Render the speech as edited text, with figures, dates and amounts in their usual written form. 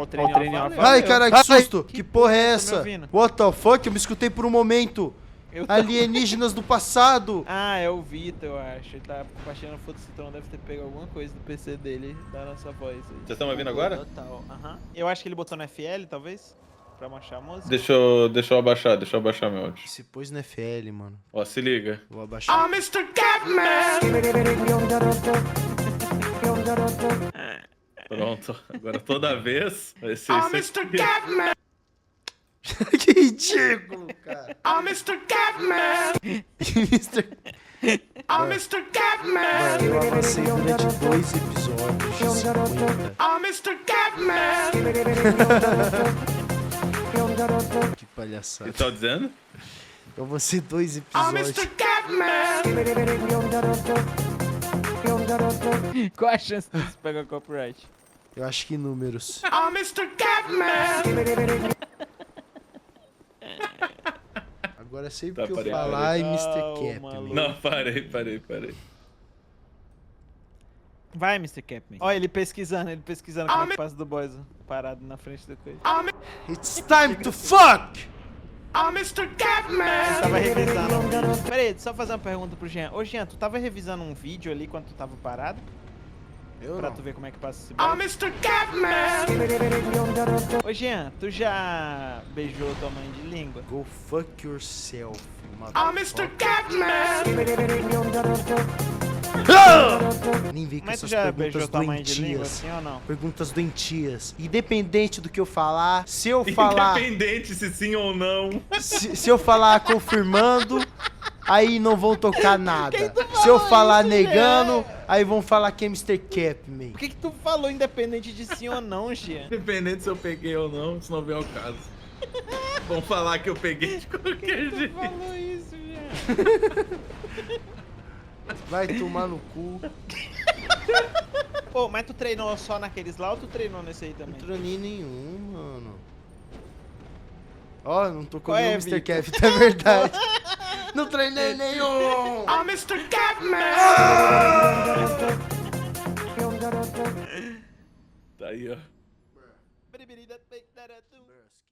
o treino off. Ai, caralho, que susto! Que porra é tá me essa? ouvindo? What the fuck? Eu me escutei por um momento. Eu Alienígenas do passado. Ah, é o Vitor, eu acho. Ele tá compartilhando foto do Citrão, deve ter pego alguma coisa do PC dele da nossa voz aí. Vocês estão me ouvindo agora? Total, aham. Eu acho que ele botou no FL, talvez, pra mostrar a música. Deixa eu abaixar meu áudio. Se pôs no FL, mano. Ó, se liga. Vou abaixar. Mr. Catman! Pronto, agora toda vez vai ser isso aqui. Que ridículo, cara. Mr. Catman! Mr. Mr. Catman! Mano, eu avancei durante 2 episódios de 50. Mr. Catman! Que palhaçada. O que tá dizendo? Eu avancei 2 episódios. Qual a chance disso pegar copyright? Eu acho que números. Mr. Catman! Agora sempre Tá, que eu parei, falar parei. é Mr. Não, Cap. maluco. Não, parei. Vai, Mr. Capman. Olha ele pesquisando como é que passa do boys parado na frente da coisa. It's time to fuck! Mr. Ele Catman! tava revisando um vídeo. Pera aí, só fazer uma pergunta pro Jean. Ô Jean, tu tava revisando um vídeo ali quando tu tava parado? Eu Pra não. tu ver como é que passa esse boy? Mr. Catman! Ô Jean, tu já beijou tua mãe de língua? Go fuck yourself, Mr. Catman! Nem vi com Mas tu essas já perguntas beijou tua mãe de língua doentias. assim ou não? Perguntas doentias. Independente do que eu falar, se eu falar, Independente se sim ou não. se eu falar confirmando, aí não vão tocar nada. Se eu falar isso, negando, Jean? aí vão falar que é Mr. Capman. Por que tu falou independente de sim ou não, Jean? Independente se eu peguei ou não, se não vier o caso. Vão falar que eu peguei de qualquer Tu jeito. falou isso, Jean? Vai tomar no cu. Pô, mas tu treinou só naqueles lá ou tu treinou nesse aí Não também? treinei nenhum, mano. Ó, não tô com Qual é, o Mr. Vitor? Capman, é verdade. Não treinei nenhum! Mr. Catman! Tá aí, ó.